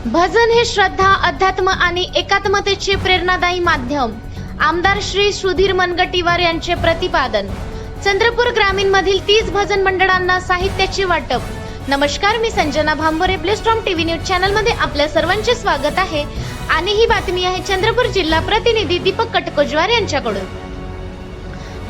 भजन हे श्रद्धा, अध्यात्म आणि एकात्मतेचे प्रेरणादायी माध्यम. आमदार श्री सुधीर मुनगंटीवार यांचे प्रतिपादन. चंद्रपूर ग्रामीण मधील 30 भजन मंडळांना साहित्याचे वाटप. नमस्कार, मी संजना भांबोरे. प्लेस्टॉम टीव्ही न्यूज चॅनल मध्ये आपल्या सर्वांचे स्वागत आहे आणि ही बातमी आहे चंद्रपूर जिल्हा प्रतिनिधी दीपक कटकोजवार यांच्याकडून.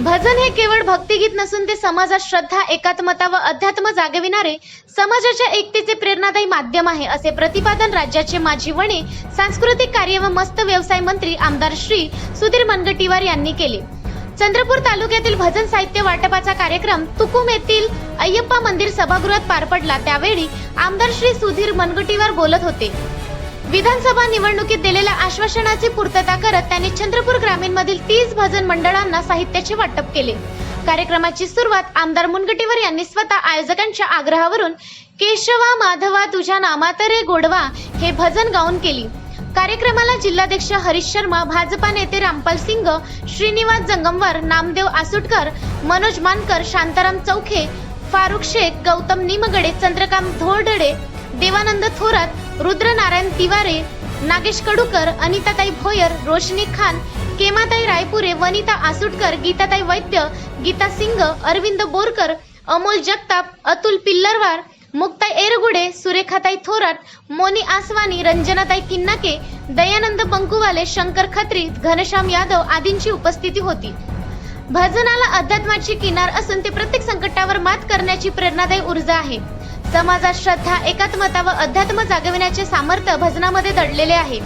भजन हे केवळ भक्तिगीत नसून ते समाजात श्रद्धा, एकात्मता व अध्यात्म जागविणारे समाजाच्या एकतेचे प्रेरणादायी माध्यम आहे, असे प्रतिपादन राज्याचे माजी वने, सांस्कृतिक कार्य व मस्त व्यवसाय मंत्री आमदार श्री सुधीर मुनगंटीवार यांनी केले. चंद्रपूर तालुक्यातील भजन साहित्य वाटपाचा कार्यक्रम तुकुम येथील अय्यप्पा मंदिर सभागृहात पार पडला. त्यावेळी आमदार श्री सुधीर मुनगंटीवार बोलत होते. विधानसभा निवडणुकीत दिलेल्या आश्वासनाची पूर्तता करत त्यांनी चंद्रपूर ग्रामीण मधील 30 भजन मंडळांना साहित्याचे वाटप केले. कार्यक्रमाची सुरुवात आमदार मुनगंटीवार यांनी स्वतः आयोजकांच्या आग्रहावरून केशवा माधवा तुझ्या नामात रे गोडवा हे भजन गाऊन केली. कार्यक्रमाला जिल्हाध्यक्ष हरीश शर्मा, भाजपा नेते रामपाल सिंग, श्रीनिवास जंगमवार, नामदेव आसुटकर, मनोज मानकर, शांताराम चौखे, फारुख शेख, गौतम निमगडे, चंद्रकांत धोरडे, देवानंद थोरात, रुद्र नारायण तिवारे, नागेश कडूकर, अनिताताई भोयर, रोशनी खान, केमाताई रायपुरे, वनिता आसुटकर, गीताताई वैद्य, गीता सिंग, अरविंद बोरकर, अमोल जगताप, अतुल पिल्लरवार, मुक्ताई एरगुडे, सुरेखाताई थोरात, मोनी आसवानी, रंजनाताई किन्नाके, दयानंद पंकुवाले, शंकर खत्री, घनश्याम यादव आदींची उपस्थिती होती. भजनाला अध्यात्माची किनार असून ते प्रत्येक संकटावर मात करण्याची प्रेरणादायी ऊर्जा आहे. समाजात श्रद्धा, एकात्मता व अध्यात्म जागविण्याचे सामर्थ्य भजनामध्ये दडलेले आहे.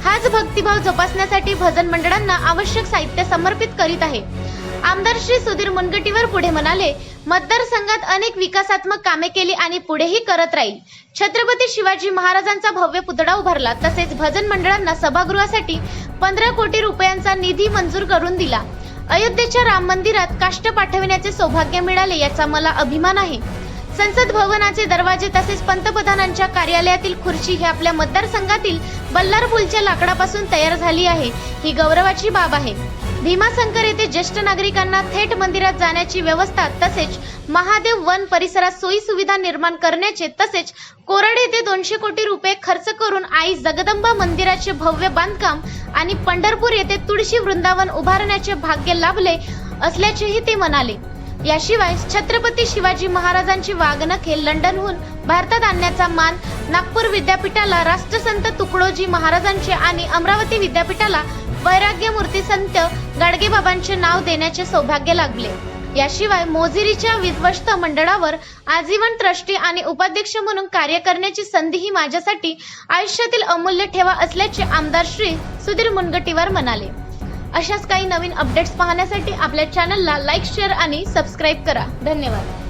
हाच भक्तिभाव जोपासण्यासाठी भजन मंडळांना आवश्यक साहित्य समर्पित करीत आहे. आमदार श्री सुधीर मुनगंटीवार पुढे म्हणाले, मतदारसंघात अनेक विकासात्मक कामे केली आणि पुढेही करत राहील. छत्रपती शिवाजी महाराजांचा भव्य पुतळा उभारला. तसेच भजन मंडळांना सभागृहासाठी 15 कोटी रुपयांचा निधी मंजूर करून दिला. अयोध्येच्या राम मंदिरात काष्ठ पाठविण्याचे सौभाग्य मिळाले, याचा मला अभिमान आहे. संसद भवनाचे दरवाजे तसेच पंतप्रधानांच्या कार्यालयातील खुर्ची ही आपल्या मतदारसंघातील बल्लार पुलच्या लाकडापासून तयार झाली आहे. ही गौरवाची बाब आहे. भीमाशंकर येथे ज्येष्ठ नागरिकांना थेट मंदिरात जाण्याची व्यवस्था, तसेच महादेव वन परिसरात सोयी सुविधा निर्माण करण्याचे, तसेच कोराड येथे 200 कोटी रुपये खर्च करून आई जगदंबा मंदिराचे भव्य बांधकाम आणि पंढरपूर येथे तुळशी वृंदावन उभारण्याचे भाग्य लाभले असल्याचेही ते म्हणाले. याशिवाय छत्रपती शिवाजी महाराजांची वागणूक हे लंडनहून भारतात आणण्याचा मान नागपूर विद्यापीठाला राष्ट्रसंत तुकडोजी महाराजांचे आणि अमरावती विद्यापीठाला वैराग्य मूर्ती संत गाडगेबाबांचे नाव देण्याचे सौभाग्य लाभले. याशिवाय मोजिरीच्या विध्वस्त मंडळावर आजीवन ट्रस्टी आणि उपाध्यक्ष म्हणून कार्य करण्याची संधी ही माझ्यासाठी आयुष्यातील अमूल्य ठेवा असल्याचे आमदार श्री सुधीर मुनगंटीवार म्हणाले. अशाच काही नवीन अपडेट्स पाहण्यासाठी आपल्या चॅनलला लाईक, शेअर आणि सबस्क्राईब करा. धन्यवाद.